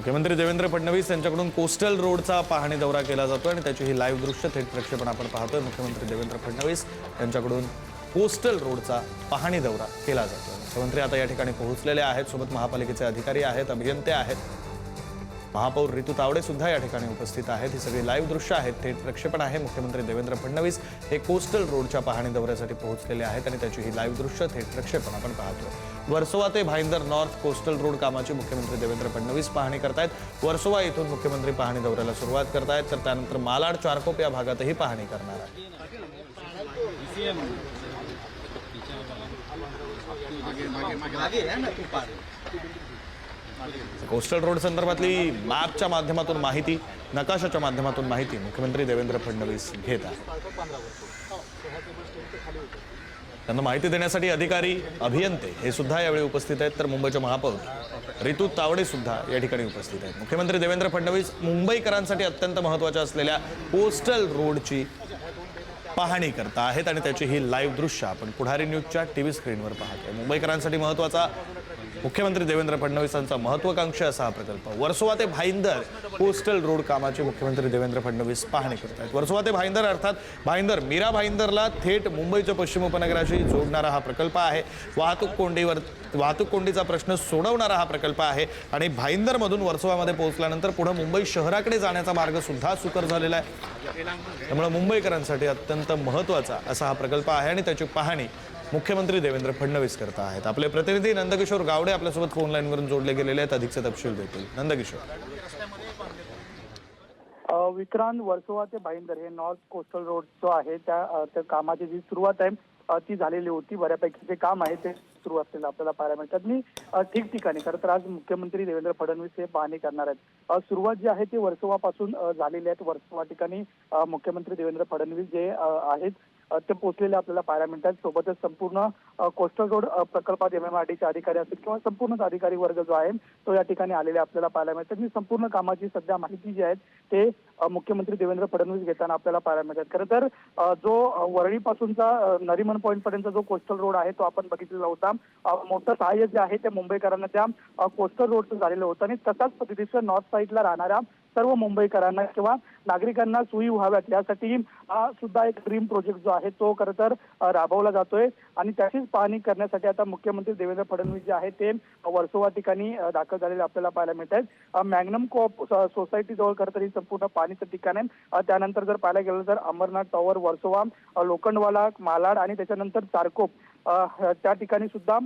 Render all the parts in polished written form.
मुख्यमंत्री देवेंद्र फडणवीस यांच्याकडून कोस्टल रोडचा पाहणी दौरा केला जातो आणि त्याची ही लाईव्ह दृश्य थेट प्रक्षेपण आपण पाहतोय। मुख्यमंत्री देवेंद्र फडणवीस यांच्याकडून कोस्टल रोडचा पाहणी दौरा केला जातो। मुख्यमंत्री आता या ठिकाणी पोहोचलेले आहेत। सोबत महापालिकेचे अधिकारी आहेत, अभियंते आहेत, महापौर रितू तावडे सुद्धा या ठिकाणी उपस्थित आहेत। ही सगळी लाईव्ह दृश्य आहेत, थेट प्रक्षेपण आहे। मुख्यमंत्री देवेंद्र फडणवीस हे कोस्टल रोडच्या पाहणी दौऱ्यासाठी पोहोचलेले आहेत आणि त्याची ही लाईव्ह दृश्य थेट प्रक्षेपण आपण पाहतोय। वर्सोवा ते भाईंदर नॉर्थ कोस्टल रोड कामाची मुख्यमंत्री देवेंद्र फडणवीस पाहणी करतायत। वर्सोवा इथून मुख्यमंत्री पाहणी दौऱ्याला सुरुवात करतायत, तर त्यानंतर मालाड चारकोप या भागातही पाहणी करणार आहेत। कोस्टल रोड संदर्भातली मॅपच्या माध्यमातून माहिती, नकाशाच्या माध्यमातून माहिती मुख्यमंत्री देवेंद्र फडणवीस घेत आहेत। त्यांना माहिती देण्यासाठी अधिकारी, अभियंते हे सुद्धा यावेळी उपस्थित आहेत, तर मुंबईच्या महापौर रितू तावडे सुद्धा या ठिकाणी उपस्थित आहेत। मुख्यमंत्री देवेंद्र फडणवीस मुंबईकरांसाठी अत्यंत महत्त्वाच्या असलेल्या कोस्टल रोडची पाहणी करता आहेत आणि त्याची ही लाईव्ह दृश्य आपण पुढारी न्यूजच्या टीव्ही स्क्रीनवर पाहतोय। मुंबईकरांसाठी महत्त्वाचा, मुख्यमंत्री देवेंद्र फडणवीसांचा महत्त्वाकांक्षी असा हा प्रकल्प वर्सोवा ते भाईंदर कोस्टल रोड कामाची मुख्यमंत्री देवेंद्र फडणवीस पाहणी करत आहेत। वर्सोवा ते भाईंदर अर्थात भाईंदर मीरा भाईंदरला थेट मुंबईच्या पश्चिम उपनगराशी जोडणारा हा प्रकल्प आहे। वाहतूक कोंडीचा प्रश्न सोडवणारा हा प्रकल्प आहे आणि भाईंदरमधून वर्सोवामध्ये पोहोचल्यानंतर पुढे मुंबई शहराकडे जाण्याचा मार्ग सुद्धा सुकर झालेला आहे। त्यामुळे मुंबईकरांसाठी अत्यंत महत्त्वाचा असा हा प्रकल्प आहे आणि त्याची पाहणी मुख्यमंत्री देवेंद्र फडणवीस करता आहेत। आपले प्रतिनिधी नंदकिशोर गावडे आपल्यासोबत फोन लाईनवरून जोडले गेलेले आहेत, अधिकचे तपशील देतील। नंदकिशोर। विक्रांत, वर्सोवा ते भाईंदर हे नॉर्थ कोस्टल रोड जो आहे त्या कामाची जी सुरुवात आहे ती झालेली होती। बऱ्यापैकी जे काम आहे ते सुरू असलेलं आपल्याला पाहायला मिळतात। मी ठिकठिकाणी खरं तर आज मुख्यमंत्री देवेंद्र फडणवीस हे पाहणी करणार आहेत। सुरुवात जी आहे ती वर्सोवापासून झालेली आहे। वर्सोवा ठिकाणी मुख्यमंत्री देवेंद्र फडणवीस जे आहेत ते पोहोचलेले आपल्याला पाहायला मिळतात। सोबतच संपूर्ण कोस्टल रोड प्रकल्पात MMRDचे अधिकारी असतील किंवा संपूर्ण अधिकारी वर्ग जो आहे तो या ठिकाणी आलेले आपल्याला पाहायला मिळतात। मी संपूर्ण कामाची सध्या माहिती जी आहे ते मुख्यमंत्री देवेंद्र फडणवीस घेताना आपल्याला पाहायला मिळतात। खरं तर जो वरळीपासूनचा नरिमन पॉईंट पर्यंत जो कोस्टल रोड आहे तो आपण बघितलेला होता। मोठं सहाय्य जे आहे ते मुंबईकरांना त्या कोस्टल रोडचं झालेलं होतं आणि तसाच पद्धतीचं नॉर्थ साईडला राहणाऱ्या सर्व मुंबईकरांना किंवा नागरिकांना सोयी व्हाव्यात यासाठी हा सुद्धा एक ड्रीम प्रोजेक्ट जो आहे तो खरं तर राबवला जातोय आणि त्याचीच पाहणी करण्यासाठी आता मुख्यमंत्री देवेंद्र फडणवीस जे आहे ते वर्सोवा ठिकाणी दाखल झालेले आपल्याला पाहायला मिळत आहेत। मॅग्नम कोऑप सोसायटी जवळ खरं तर ही संपूर्ण पाहणीचं ठिकाण आहे। त्यानंतर जर पाहायला गेलं तर अमरनाथ टॉवर, वर्सोवा, लोखंडवाला, मालाड आणि त्याच्यानंतर चारकोप त्या ठिकाणी सुद्धा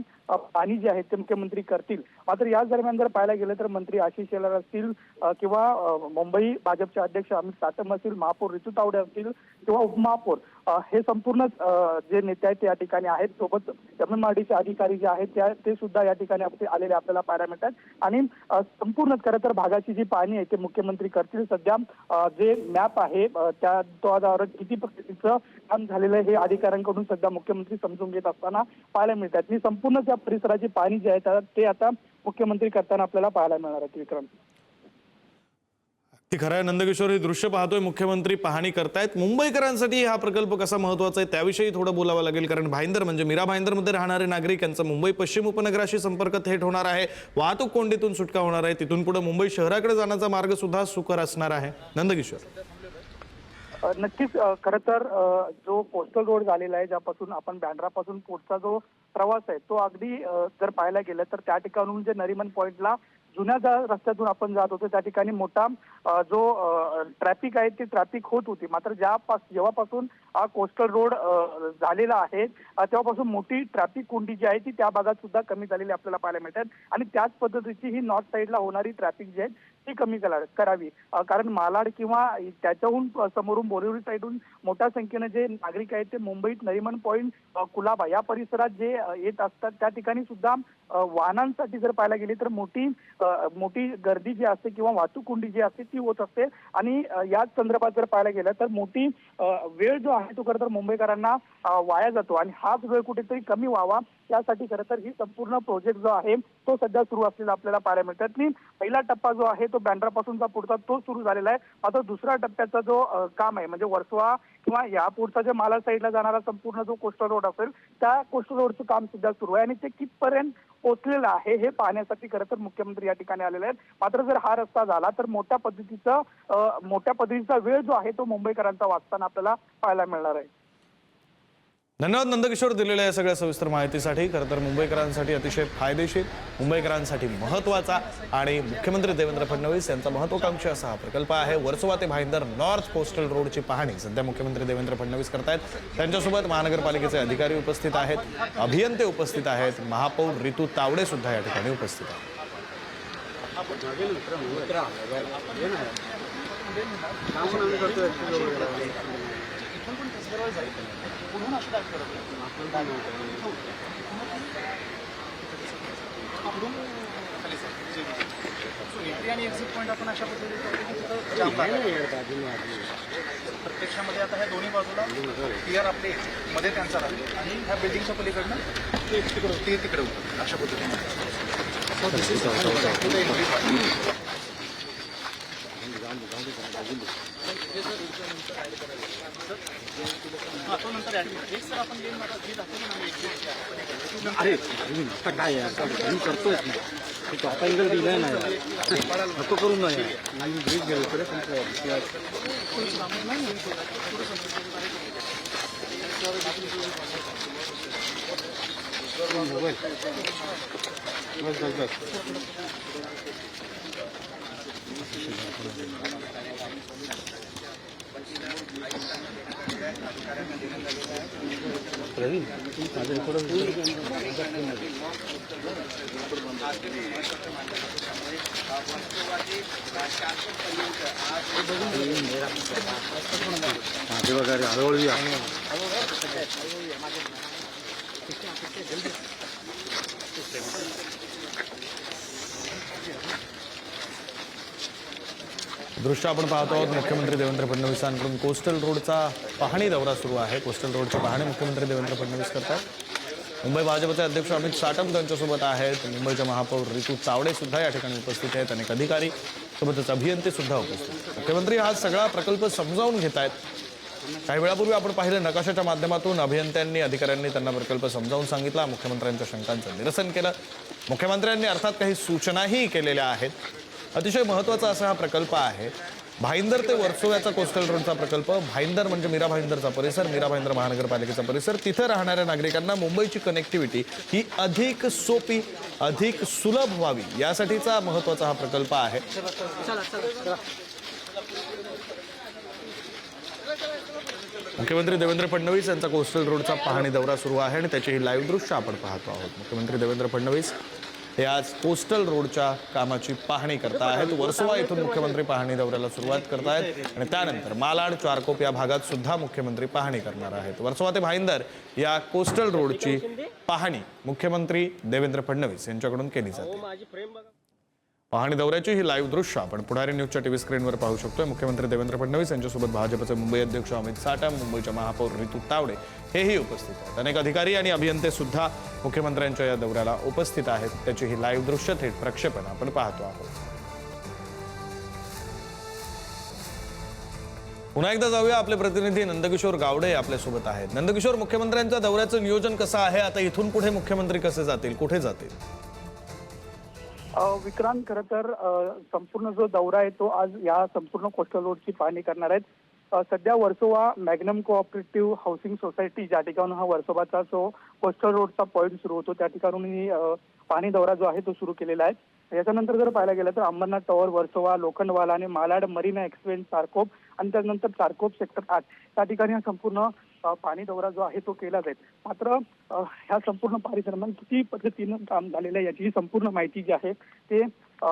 पाणी जे आहे ते मुख्यमंत्री करतील। मात्र याच दरम्यान जर पाहायला गेलं तर मंत्री आशिष शेलार असतील किंवा मुंबई भाजपचे अध्यक्ष अमित साटम असतील, महापौर रितू तावडे असतील किंवा उपमहापौर हे संपूर्ण जे नेते आहेत ते या ठिकाणी आहेत। सोबत MMRDचे अधिकारी जे आहेत ते सुद्धा या ठिकाणी आलेले आपल्याला पाहायला मिळतात आणि संपूर्ण खरं तर भागाची जी पाहणी आहे ते मुख्यमंत्री करतील। सध्या जे मॅप आहे त्याद्वारे किती पद्धतीचं काम झालेलं आहे हे अधिकाऱ्यांकडून सध्या मुख्यमंत्री समजून घेत असताना पाहायला मिळतात। मी संपूर्ण त्या परिसराची पाहणी जी आहे ते आता मुख्यमंत्री करताना आपल्याला पाहायला मिळणार आहे। विक्रम, ती खरं आहे नंदकिशोर, हे दृश्य पाहतोय, मुख्यमंत्री पाहणी करतायत। मुंबईकरांसाठी हा प्रकल्प कसा महत्त्वाचा आहे त्याविषयी थोडं बोलावं लागेल, कारण भाईंदर म्हणजे मीरा भाईंदरमध्ये राहणारे नागरिक यांचा मुंबई पश्चिम उपनगराशी संपर्क थेट होणार आहे। वाहतूक कोंडीतून सुटका होणार आहे, तिथून पुढे मुंबई शहराकडे जाण्याचा मार्ग सुद्धा सुकर असणार आहे। नंदकिशोर, नक्कीच खरं तर जो कोस्टल रोड झालेला आहे ज्यापासून आपण बँड्रापासून पुढचा जो प्रवास आहे तो अगदी जर पाहायला गेलं तर त्या ठिकाणून जे नरिमन पॉईंटला जुन्या रस्त्यातून आपण जात होतो त्या ठिकाणी मोठा जो ट्रॅफिक आहे ते ट्रॅफिक होत होती। मात्र जेव्हापासून हा कोस्टल रोड झालेला आहे तेव्हापासून मोठी ट्रॅफिक कोंडी जी आहे ती त्या भागात सुद्धा कमी झालेली आपल्याला पाहायला मिळतात आणि त्याच पद्धतीची ही नॉर्थ साईडला होणारी ट्रॅफिक जी आहे ती कमी करावी। कारण मालाड किंवा त्याच्याहून समोरून बोरिवली साईडहून मोठ्या संख्येने जे नागरिक आहेत ते मुंबईत नरिमन पॉईंट, कुलाबा या परिसरात जे येत असतात त्या ठिकाणी सुद्धा वाहनांसाठी जर पाहायला गेली तर मोठी गर्दी जी असते किंवा वाहतूक कोंडी जी असते ती होत असते आणि याच संदर्भात जर पाहायला गेलं तर मोठी वेळ जो आहे तो खरं तर मुंबईकरांना वाया जातो आणि हाच वेळ कुठेतरी कमी व्हावा यासाठी खरं तर ही संपूर्ण प्रोजेक्ट जो आहे तो सध्या सुरू असलेला आपल्याला पाहायला मिळतात। पहिला टप्पा जो आहे तो बँड्रापासूनचा पुढचा तो सुरू झालेला आहे। मात्र दुसऱ्या टप्प्याचा जो काम आहे म्हणजे वर्सोवा किंवा या पुढचा जे मालाड साईडला जाणारा संपूर्ण जो कोस्टल रोड असेल त्या कोस्टल रोडचं काम सुद्धा सुरू आहे आणि ते कितपर्यंत पोहोचलेलं आहे हे पाहण्यासाठी खरं तर मुख्यमंत्री या ठिकाणी आलेले आहेत। मात्र जर हा रस्ता झाला तर मोठ्या पद्धतीचा वेळ जो आहे तो मुंबईकरांचा वाचताना आपल्याला पाहायला मिळणार आहे। धन्यवाद नंदकिशोर दिलेल्या या सगळ्या सविस्तर माहितीसाठी। खरं तर मुंबईकरांसाठी अतिशय फायदेशीर, मुंबईकरांसाठी महत्त्वाचा आणि मुख्यमंत्री देवेंद्र फडणवीस यांचा महत्त्वाकांक्षी असा हा प्रकल्प आहे। वर्सोवा ते भाईंदर नॉर्थ कोस्टल रोडची पाहणी सध्या मुख्यमंत्री देवेंद्र फडणवीस करतायत। त्यांच्यासोबत महानगरपालिकेचे अधिकारी उपस्थित आहेत, अभियंते उपस्थित आहेत, महापौर रितू तावडे सुद्धा या ठिकाणी उपस्थित आहेत। आणि एक्झिट पॉईंट आपण अशा पद्धतीने प्रत्यक्षामध्ये आता ह्या दोन्ही बाजूला क्लिअर आपले मध्ये त्यांचा राहील आणि ह्या बिल्डिंगच्या पलीकडनं ते तिकडे होतं अशा पद्धतीने। तो नंतर सर आपण गेम आता जे दाखवलं ना अरे आता काय आहे करतोय ना आता इंगल दिलाय ना नको करून नाही ब्रेक गेलो तर मोबाईल बस बस बस प्रवीण माझ्या वगैरे हळूहळू दृश्य आपण पाहतो आहोत मुख्यमंत्री देवेंद्र फडणवीसांकडून कोस्टल रोडचा पाहणी दौरा सुरू आहे। कोस्टल रोडची पाहणी मुख्यमंत्री देवेंद्र फडणवीस करतात। मुंबई भाजपचे अध्यक्ष अमित साटम त्यांच्यासोबत आहेत, मुंबईच्या महापौर रितू तावडे सुद्धा या ठिकाणी उपस्थित आहेत, अनेक अधिकारी सोबतच अभियंते सुद्धा उपस्थित आहेत। मुख्यमंत्री हा सगळा प्रकल्प समजावून घेत आहेत। काही वेळापूर्वी आपण पाहिलं नकाशाच्या माध्यमातून अभियंत्यांनी अधिकाऱ्यांनी त्यांना प्रकल्प समजावून सांगितला, मुख्यमंत्र्यांच्या शंकांचं निरसन केलं। मुख्यमंत्र्यांनी अर्थात काही सूचनाही केलेल्या आहेत। अतिशय महत्त्वाचा असा हा प्रकल्प आहे। भाईंदर ते वर्सोव्याचा कोस्टल रोडचा प्रकल्प। भाईंदर म्हणजे मीरा भाईंदरचा परिसर, मीरा भाईंदर महानगरपालिकेचा परिसर। तिथे राहणाऱ्या नागरिकांना मुंबईची कनेक्टिव्हिटी ही अधिक सोपी, अधिक सुलभ व्हावी यासाठीचा महत्त्वाचा हा प्रकल्प आहे। मुख्यमंत्री देवेंद्र फडणवीस यांचा कोस्टल रोडचा पाहणी दौरा सुरू आहे आणि त्याची ही लाईव्ह दृश्य आपण पाहतो आहोत। मुख्यमंत्री देवेंद्र फडणवीस हे आज कोस्टल रोडच्या कामाची पाहणी करता आहेत। वर्सोवा इथून मुख्यमंत्री पाहणी दौऱ्याला सुरुवात करतायत आणि त्यानंतर मालाड, चारकोप या भागात सुद्धा मुख्यमंत्री पाहणी करणार आहेत। वर्सोवा ते भाईंदर या कोस्टल रोडची पाहणी मुख्यमंत्री देवेंद्र फडणवीस यांच्याकडून केली जाते। पाहणी दौऱ्याची ही लाईव्ह दृश्य आपण पुढारी न्यूजच्या टीव्ही स्क्रीनवर पाहू शकतोय। मुख्यमंत्री देवेंद्र फडणवीस यांच्यासोबत भाजपचे मुंबई अध्यक्ष अमित साटम, मुंबईच्या महापौर रितू तावडे हेही उपस्थित आहेत। अनेक अधिकारी आणि अभियंते सुद्धा मुख्यमंत्र्यांच्या या दौऱ्याला उपस्थित आहेत। त्याची ही लाईव्ह दृश्य थेट प्रक्षेपण आपण पाहतो आहोत। पुन्हा एकदा जाऊया, आपले प्रतिनिधी नंदकिशोर गावडे आपल्यासोबत आहेत। नंदकिशोर, मुख्यमंत्र्यांच्या दौऱ्याचं नियोजन कसं आहे? आता इथून पुढे मुख्यमंत्री कसे जातील, कुठे जातील? विक्रांत, खरं तर संपूर्ण जो दौरा आहे तो आज या संपूर्ण कोस्टल रोडची पाहणी करणार आहेत। सध्या Versova Magnum cooperative housing society ज्या ठिकाणी हा वर्सोवाचा जो कोस्टल रोडचा पॉईंट सुरू होतो त्या ठिकाणी पाहणी दौरा जो आहे तो सुरू केलेला आहे। याच्यानंतर जर पाहायला गेलं तर अंबरनाथ टॉवर, वर्सोवा, लोखंडवाला आणि मालाड, मरीना एक्सप्रेस, चारकोप आणि त्यानंतर चारकोप सेक्टर 8 या ठिकाणी हा संपूर्ण पाणी दौरा जो आहे तो केला जाईल। मात्र ह्या संपूर्ण पाहणी दरम्यान किती पद्धतीनं काम झालेलं आहे याची संपूर्ण माहिती जी आहे ते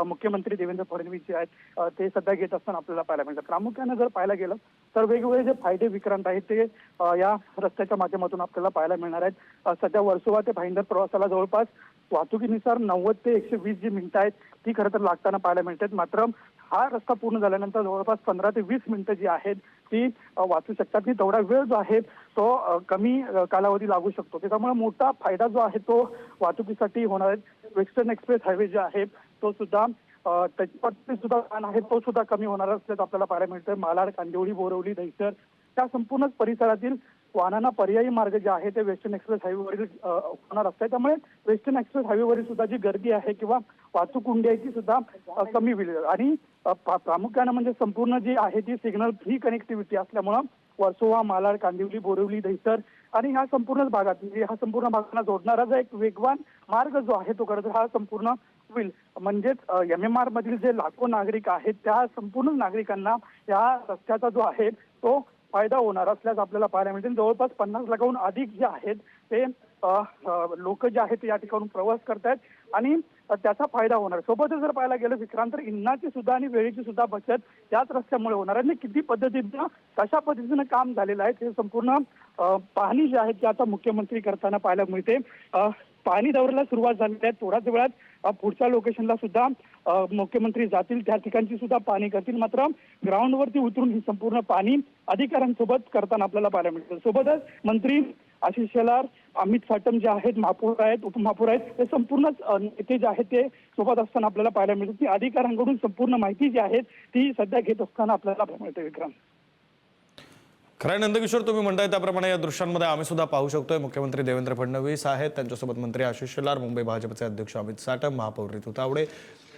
मुख्यमंत्री देवेंद्र फडणवीस जे आहेत ते सध्या घेत असताना आपल्याला पाहायला मिळतात। प्रामुख्याने जर पाहायला गेलं तर वेगवेगळे जे फायदे विक्रांत आहेत ते या रस्त्याच्या माध्यमातून आपल्याला पाहायला मिळणार आहेत। सध्या वर्सोवा ते भाईंदर प्रवासाला जवळपास वाहतुकीनुसार 90 ते 120 जी मिनिटं आहेत ती खरं तर लागताना पाहायला मिळतात। मात्र हा रस्ता पूर्ण झाल्यानंतर जवळपास 15 ते 20 मिनिटं जी आहेत ती वाचू शकतात। तेवढा वेळ जो आहे तो कमी कालावधी लागू शकतो। त्यामुळे मोठा फायदा जो आहे तो वाहतुकीसाठी होणार आहे। वेस्टर्न एक्सप्रेस हायवे जे आहे तो सुद्धा त्याच्यावरती सुद्धा ताण आहे तो सुद्धा कमी होणार असल्याचं आपल्याला पाहायला मिळतंय. मालाड, कांदिवली, बोरवली, दहिसर त्या संपूर्ण परिसरातील वाहनांना पर्यायी मार्ग जे आहे ते वेस्टर्न एक्सप्रेस हायवेवरील होणार असते. त्यामुळे वेस्टर्न एक्सप्रेस हायवेवरील सुद्धा जी गर्दी आहे किंवा वाहतूक कोंडी आहे ती सुद्धा कमी होईल. आणि प्रामुख्यानं म्हणजे संपूर्ण जी आहे ती सिग्नल फ्री कनेक्टिव्हिटी असल्यामुळं वर्सोवा, मालाड, कांदिवली, बोरिवली, दहिसर आणि ह्या संपूर्ण भागात म्हणजे ह्या संपूर्ण भागांना जोडणारा जो एक वेगवान मार्ग जो आहे तो खरं तर हा संपूर्ण होईल. म्हणजेच MMR मधील जे लाखो नागरिक आहेत त्या संपूर्ण नागरिकांना या रस्त्याचा जो आहे तो फायदा होणार असल्याचं आपल्याला पाहायला मिळते. जवळपास 50 लाखाहून अधिक जे आहेत ते लोक जे आहेत ते या ठिकाणून प्रवास करतायत आणि त्याचा फायदा होणार. सोबतच जर पाहायला गेलं विक्रांत तर इंधनाची सुद्धा आणि वेळेची सुद्धा बचत याच रस्त्यामुळे होणार आहे. आणि किती पद्धतीनं कशा पद्धतीनं काम झालेलं आहे ते संपूर्ण पाहणी जी आहे ती आता मुख्यमंत्री करताना पाहायला मिळते. पाहणी दौऱ्याला सुरुवात झालेली आहे. थोड्याच वेळात पुढच्या लोकेशनला सुद्धा मुख्यमंत्री जातील, त्या ठिकाणची सुद्धा पाहणी करतील. मात्र ग्राउंडवरती उतरून ही संपूर्ण पाहणी अधिकाऱ्यांसोबत करताना आपल्याला पाहायला मिळते. सोबतच मंत्री आशिष शेलार, अमित साटम जे आहेत, महापौर आहेत, उपमहापौर आहेत, हे संपूर्णच नेते जे आहेत ते सोबत असताना आपल्याला पाहायला मिळते. ती अधिकाऱ्यांकडून संपूर्ण माहिती जी आहे ती सध्या घेत असताना आपल्याला पाहायला मिळते. विक्रांत, खरं नंदकिशोर, तुम्ही म्हणताय त्याप्रमाणे या दृश्यांमध्ये आम्ही सुद्धा पाहू शकतोय. मुख्यमंत्री देवेंद्र फडणवीस आहेत, त्यांच्यासोबत मंत्री आशिष शेलार, मुंबई भाजपचे अध्यक्ष अमित साटम, महापौर रितू तावडे,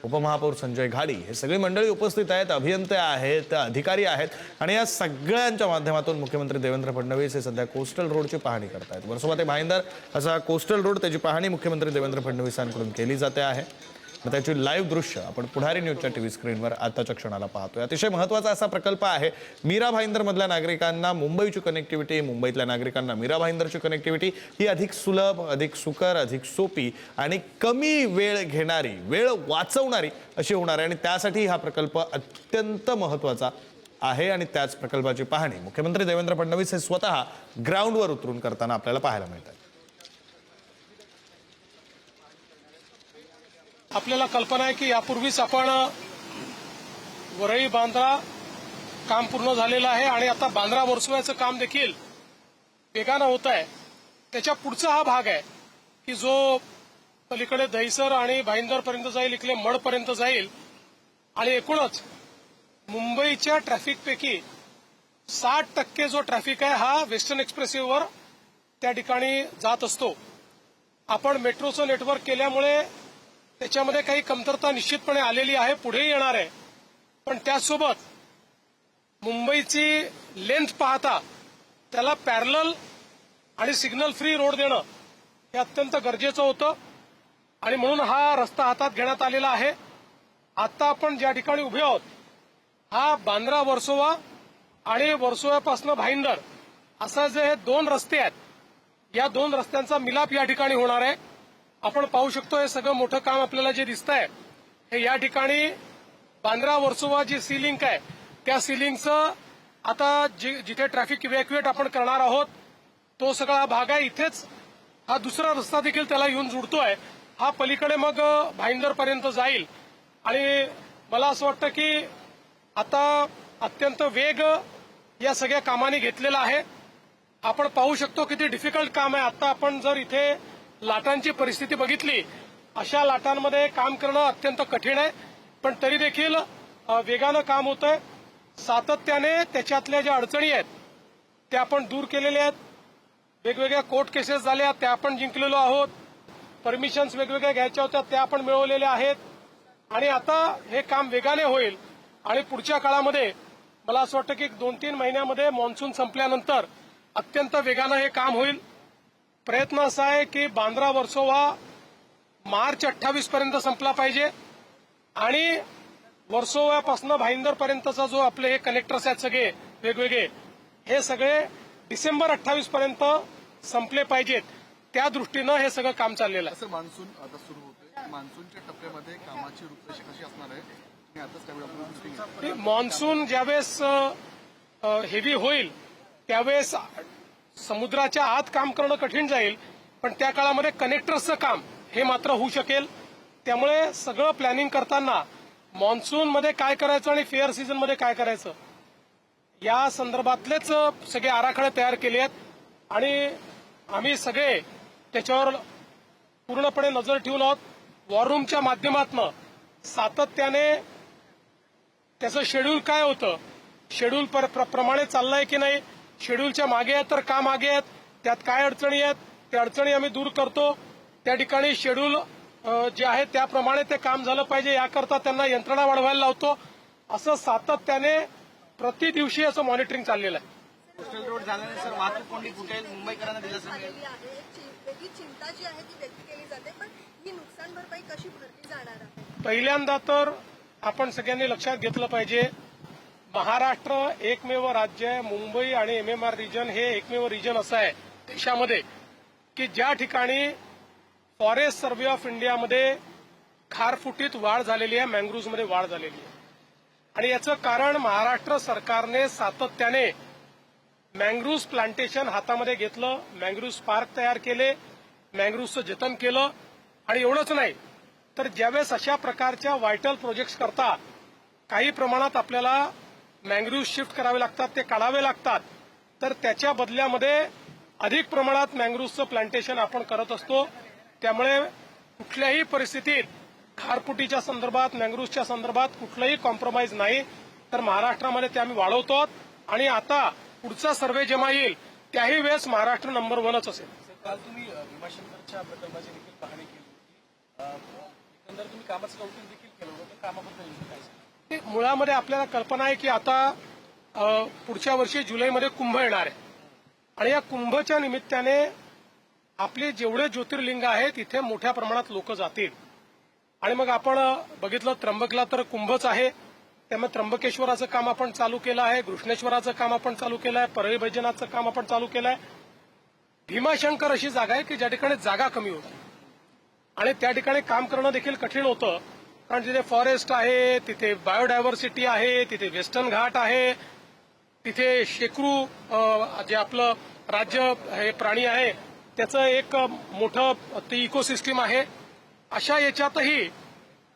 उपमहापौर संजय घाडी, हे सगळी मंडळी उपस्थित आहेत. अभियंते आहेत, अधिकारी आहेत आणि या सगळ्यांच्या माध्यमातून मुख्यमंत्री देवेंद्र फडणवीस हे सध्या कोस्टल रोडची पाहणी करतायत. वर्सोवा ते भाईंदर असा कोस्टल रोड, त्याची पाहणी मुख्यमंत्री देवेंद्र फडणवीसांकडून केली जाते आहे. त्याची लाईव्ह दृश्य आपण पुढारी न्यूजच्या टीव्ही स्क्रीनवर आताच्या क्षणाला पाहतोय. अतिशय महत्त्वाचा असा प्रकल्प आहे. मीरा भाईंदरमधल्या नागरिकांना मुंबईची कनेक्टिव्हिटी, मुंबईतल्या नागरिकांना मीरा भाईंदरची कनेक्टिव्हिटी ही अधिक सुलभ, अधिक सुकर, अधिक सोपी आणि कमी वेळ घेणारी, वेळ वाचवणारी अशी होणार आहे. आणि त्यासाठी हा प्रकल्प अत्यंत महत्त्वाचा आहे आणि त्याच प्रकल्पाची पाहणी मुख्यमंत्री देवेंद्र फडणवीस हे स्वतः ग्राउंडवर उतरून करताना आपल्याला पाहायला मिळत आहे. आपल्याला कल्पना आहे की यापूर्वीच आपण वरळी बांद्रा काम पूर्ण झालेलं आहे आणि आता बांद्रा वर्सोव्याचं काम देखील वेगानं होत आहे. त्याच्या पुढचा हा भाग आहे की जो पलीकडे दहिसर आणि भाईंदरपर्यंत जाईल, इकडे मडपर्यंत जाईल आणि एकूणच मुंबईच्या ट्रॅफिकपैकी 60% जो ट्रॅफिक आहे हा वेस्टर्न एक्सप्रेसवेवर त्या ठिकाणी जात असतो. आपण मेट्रोचं नेटवर्क केल्यामुळे त्याच्यामध्ये काही कमतरता निश्चितपणे आलेली आहे, पुढे येणार आहे. पण त्याचसोबत मुंबईची लेंथ पाहता त्याला पॅरलल आणि सिग्नल फ्री रोड देणं हे अत्यंत गरजेचं होतं आणि म्हणून हा रस्ता हातात घेण्यात आलेला आहे. आता आपण ज्या ठिकाणी उभे आहोत हा बांद्रा वर्सोवा आणि वर्सोव्यापासून भाईंदर असं जे हे दोन रस्ते आहेत, या दोन रस्त्यांचा मिलाप या ठिकाणी होणार आहे. आपण पाहू शकतो हे सगळं मोठं काम आपल्याला जे दिसतंय हे या ठिकाणी बांद्रा वर्सोवा जी सी लिंक आहे त्या सी लिंकचं आता जिथे ट्रॅफिक इव्हॅक्युएट आपण करणार आहोत तो सगळा भाग आहे. इथेच हा दुसरा रस्ता देखील त्याला येऊन जुडतोय. हा पलीकडे मग भाईंदरपर्यंत जाईल आणि मला असं वाटतं की आता अत्यंत वेग या सगळ्या कामाने घेतलेला आहे. आपण पाहू शकतो किती डिफिकल्ट काम आहे. आता आपण जर इथे लाटांची परिस्थिती बघितली, अशा लाटांमध्ये काम करणं अत्यंत कठीण आहे, पण तरी देखील वेगानं काम होतंय. सातत्याने त्याच्यातल्या ज्या अडचणी आहेत त्या आपण दूर केलेल्या आहेत. वेगवेगळ्या कोर्ट केसेस झाल्या त्या आपण जिंकलेलो आहोत. परमिशन्स वेगवेगळ्या घ्यायच्या होत्या त्या आपण मिळवलेल्या आहेत आणि आता हे काम वेगाने होईल आणि पुढच्या काळामध्ये मला असं वाटतं की 2-3 महिन्यामध्ये मान्सून संपल्यानंतर अत्यंत वेगानं हे काम होईल. प्रयत्न असा आहे की बांद्रा वर्सोवा मार्च 28 पर्यंत संपला पाहिजे आणि वर्सोव्यापासून भाईंदरपर्यंतचा जो आपले हे कनेक्टर्स आहेत सगळे वेगवेगळे हे सगळे डिसेंबर 28 पर्यंत संपले पाहिजेत. त्या दृष्टीनं हे सगळं काम चाललेलं आहे. सर, मान्सून आता सुरू होतोय. मान्सूनच्या टप्प्यामध्ये कामाची रूपरेषा कशी असणार आहे आणि आताच त्यावेळी आपण मान्सून ज्यावेळेस हेवी होईल त्यावेळेस समुद्राच्या आत काम करणं कठीण जाईल, पण त्या काळामध्ये कनेक्टर्सचं काम हे मात्र होऊ शकेल. त्यामुळे सगळं प्लॅनिंग करताना मान्सूनमध्ये काय करायचं आणि फेअर सीझनमध्ये काय करायचं या संदर्भातलेच सगळे आराखडे तयार केले आहेत आणि आम्ही सगळे त्याच्यावर पूर्णपणे नजर ठेवून आहोत. वॉर रूमच्या माध्यमातून सातत्याने त्याचं शेड्यूल काय होतं, शेड्यूल प्रमाणे चाललंय की नाही, शेड्यूलच्या मागे आहेत तर का मागे आहेत, त्यात काय अडचणी आहेत, त्या अडचणी आम्ही दूर करतो. त्या ठिकाणी शेड्यूल जे आहे त्याप्रमाणे ते काम झालं पाहिजे याकरता त्यांना यंत्रणा वाढवायला लावतो. असं सातत्याने प्रति दिवशी असं मॉनिटरिंग चाललेलं आहे. कोस्टल रोड झाल्याने सर वाहतूक कोंडी फुटेल, मुंबईकरांना दिलासा मिळेल. झालेली आहे. वेगळी चिंता जी आहे ती व्यक्त केली जाते, पण ही नुकसान भरपाई कशी भरली जाणार आहे? पहिल्यांदा तर आपण सगळ्यांनी लक्षात घेतलं पाहिजे, महाराष्ट्र एकमेव राज्य आहे, मुंबई आणि MMR रिजन हे एकमेव रिजन असं आहे देशामध्ये की ज्या ठिकाणी फॉरेस्ट सर्व्हे ऑफ इंडियामध्ये खारफुटीत वाढ झालेली आहे, मँग्रुव्हमध्ये वाढ झालेली आहे. आणि याचं कारण महाराष्ट्र सरकारने सातत्याने मँग्रुव्ह प्लांटेशन हातामध्ये घेतलं, मँग्रुव्ह पार्क तयार केले, मँग्रुव्हचं जतन केलं. आणि एवढंच नाही तर ज्यावेळेस अशा प्रकारच्या व्हायटल प्रोजेक्ट्स करता काही प्रमाणात आपल्याला मँग्रुव्ह शिफ्ट करावे लागतात, ते काढावे लागतात, तर त्याच्या बदल्यामध्ये अधिक प्रमाणात मँग्रुव्हचं प्लांटेशन आपण करत असतो. त्यामुळे कुठल्याही परिस्थितीत खारफुटीच्या संदर्भात, मँग्रुव्हच्या संदर्भात कुठलंही कॉम्प्रोमाइज नाही. तर महाराष्ट्रामध्ये ते आम्ही वाढवतो आणि आता पुढचा सर्व्हे जेव्हा येईल त्याही वेळेस महाराष्ट्र नंबर 1च असेल. काल तुम्ही भीमाशंकरच्या प्रकल्पाची देखील पाहणी केली होती. एकंदर तुम्ही कामाचं कौतुक देखील केलं होतं. कामाबद्दल काय सांगाल? ते मुळामध्ये आपल्याला कल्पना आहे की आता पुढच्या वर्षी जुलैमध्ये कुंभ येणार आहे आणि या कुंभच्या निमित्ताने आपले जेवढे ज्योतिर्लिंग आहेत तिथे मोठ्या प्रमाणात लोक जातील. आणि मग आपण बघितलं त्र्यंबकला तर कुंभच आहे, त्यामुळे त्र्यंबकेश्वराचं काम आपण चालू केलं आहे, घृष्णेश्वराचं काम आपण चालू केलं आहे, परळी वैजनाथचं काम आपण चालू केलं आहे. भीमाशंकर अशी जागा आहे की ज्या ठिकाणी जागा कमी होती आणि त्या ठिकाणी काम करणं देखील कठीण होतं, कारण तिथे फॉरेस्ट आहे, तिथे बायोडायव्हर्सिटी आहे, तिथे वेस्टर्न घाट आहे, तिथे शेकरू जे आपलं राज्य हे प्राणी आहे त्याचं एक मोठं ते इकोसिस्टीम आहे. अशा याच्यातही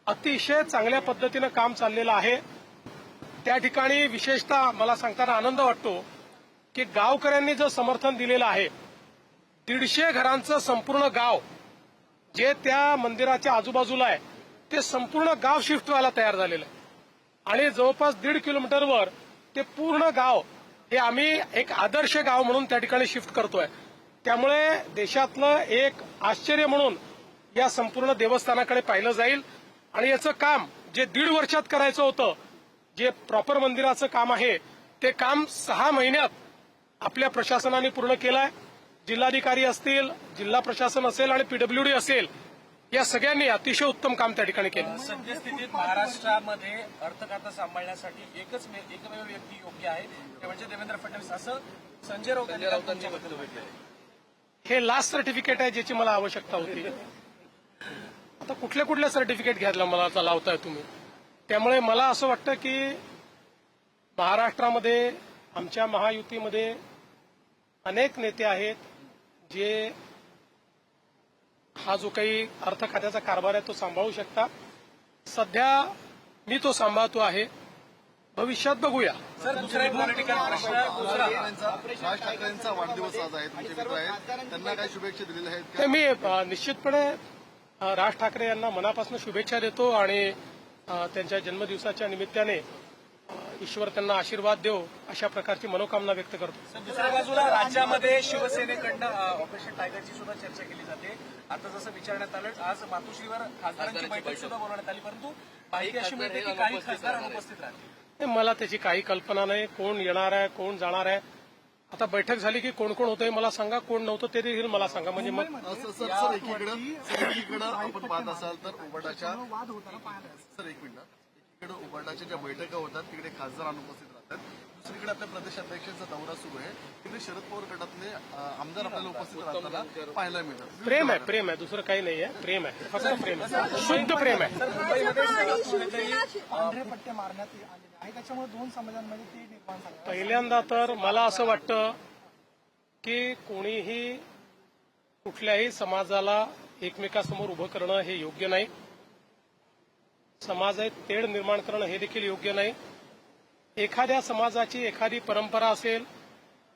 अतिशय चांगल्या पद्धतीनं काम चाललेलं आहे. त्या ठिकाणी विशेषतः मला सांगताना आनंद वाटतो की गावकऱ्यांनी जे समर्थन दिलेलं आहे, 150 घरांचं संपूर्ण गाव जे त्या मंदिराच्या आजूबाजूला आहे ते संपूर्ण गाव शिफ्ट व्हायला तयार झालेलं आहे आणि जवळपास 1.5 किलोमीटरवर ते पूर्ण गाव हे आम्ही एक आदर्श गाव म्हणून त्या ठिकाणी शिफ्ट करतोय. त्यामुळे देशातलं एक आश्चर्य म्हणून या संपूर्ण देवस्थानाकडे पाहिलं जाईल आणि याचं काम जे 1.5 वर्षात करायचं होतं, जे प्रॉपर मंदिराचं काम आहे ते काम 6 महिन्यात आपल्या प्रशासनाने पूर्ण केलं आहे. जिल्हाधिकारी असतील, जिल्हा प्रशासन असेल आणि PWD असेल, या सगळ्यांनी अतिशय उत्तम काम त्या ठिकाणी केलं. सद्यस्थितीत महाराष्ट्रामध्ये अर्थखातं सांभाळण्यासाठी एकमेव व्यक्ती योग्य आहे ते म्हणजे देवेंद्र फडणवीस, असं संजय राऊतांच्या वक्तव्य केलं. हे लास्ट सर्टिफिकेट आहे ज्याची मला आवश्यकता होती. आता कुठले सर्टिफिकेट घ्यायला मला लावताय तुम्ही. त्यामुळे मला असं वाटतं की महाराष्ट्रामध्ये आमच्या महायुतीमध्ये अनेक नेते आहेत जे हा जो काही अर्थ खात्याचा कारभार आहे तो सांभाळू शकतात. सध्या मी तो सांभाळतो आहे, भविष्यात बघूया. सर दुसरा एक पॉलिटिकल प्रश्न, राज ठाकरेंचा वाढदिवस आज आहे, तुमचे मित्र आहेत, त्यांना काय शुभेच्छा दिलेल्या आहेत ते मी निश्चितपणे राज ठाकरे यांना मनापासून शुभेच्छा देतो आणि त्यांच्या जन्मदिवसाच्या निमित्ताने ईश्वर त्यांना आशीर्वाद देव अशा प्रकारची मनोकामना व्यक्त करतो. दुसऱ्या बाजूला राज्यामध्ये शिवसेनेकडनं ऑपरेशन टायगरची सुद्धा चर्चा केली जाते. आता जसं विचारण्यात आलं, आज मातोश्रीवर खासदारांची बैठक सुद्धा बोलवण्यात आली, परंतु माहिती अशी मिळते की काही खासदार अनुपस्थित राहतील. मला त्याची काही कल्पना नाही, कोण येणार आहे, कोण जाणार आहे. आता बैठक झाली की कोण कोण होतंय मला सांगा, कोण नव्हतं ते देखील मला सांगा. म्हणजे मग सर एकीकडे आपण पाहत असाल तर उबाटाच्या सर एक मिनिट, एकीकडे उबाटाच्या ज्या बैठका होतात तिकडे खासदार अनुपस्थित राहतात, दुसरीकडे आपल्या प्रदेशाध्यक्षांचा दौरा सुरू आहे, तिकडे शरद पवार गटातले आमदार आपल्याला उपस्थित राहताना पाहायला मिळतात. प्रेम आहे, दुसरं काही नाही आहे. प्रेम आहे, फक्त प्रेम आहे, शुद्ध प्रेम आहे. पट्टे मारण्यात आलेले आहे, त्याच्यामुळे 2 समाजांमध्ये ती निर्माण झाली. पहिल्यांदा तर मला असं वाटतं की कोणीही कुठल्याही समाजाला एकमेकासमोर उभं करणं हे योग्य नाही. समाजात तेढ निर्माण करणं हे देखील योग्य नाही. एखाद्या समाजाची एखादी परंपरा असेल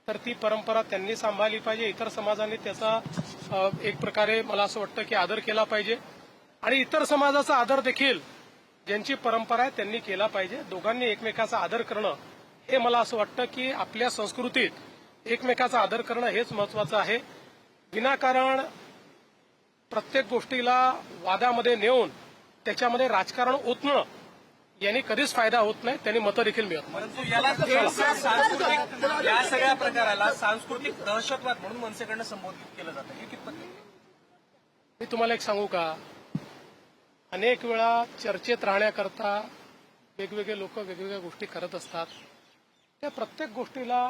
तर ती परंपरा त्यांनी सांभाळली पाहिजे, इतर समाजांनी त्याचा एक प्रकारे मला असं वाटतं की आदर केला पाहिजे आणि इतर समाजाचा आदर देखील ज्यांची परंपरा आहे त्यांनी केला पाहिजे. दोघांनी एकमेकाचा आदर करणं हे मला असं वाटतं की आपल्या संस्कृतीत एकमेकाचा आदर करणं हेच महत्वाचं आहे. विनाकारण प्रत्येक गोष्टीला वादामध्ये नेऊन त्याच्यामध्ये राजकारण ओतणं यांनी कधीच फायदा होत नाही, त्यांनी मतं देखील मिळत नाही. परंतु याला सांस्कृतिक या सगळ्या प्रकाराला सांस्कृतिक दहशतवाद म्हणून मनसेकडनं संबोधित केलं जातं. हे कितपत योग्य? मी तुम्हाला एक सांगू का, अनेक वेळा चर्चेत राहण्याकरता वेगवेगळे लोक वेगवेगळ्या गोष्टी करत असतात. त्या प्रत्येक गोष्टीला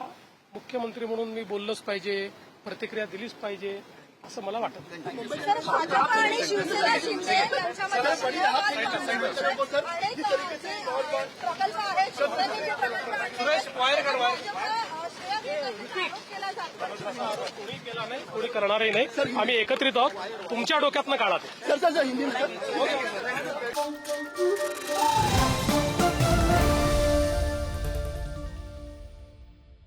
मुख्यमंत्री म्हणून मी बोललोच पाहिजे, प्रतिक्रिया दिलीच पाहिजे असं मला वाटत नाही. सर, भाजप आणि शिवसेना शिंदे यांच्यामध्ये अनेक जे प्रकल्प आहेत, शिवसेनेचे प्रकल्प आहेत, आरोप केला जातो. कोणी केला नाही, कोणी करणारही नाही. आम्ही एकत्रित आहोत. तुमच्या डोक्यातनं काढा ते.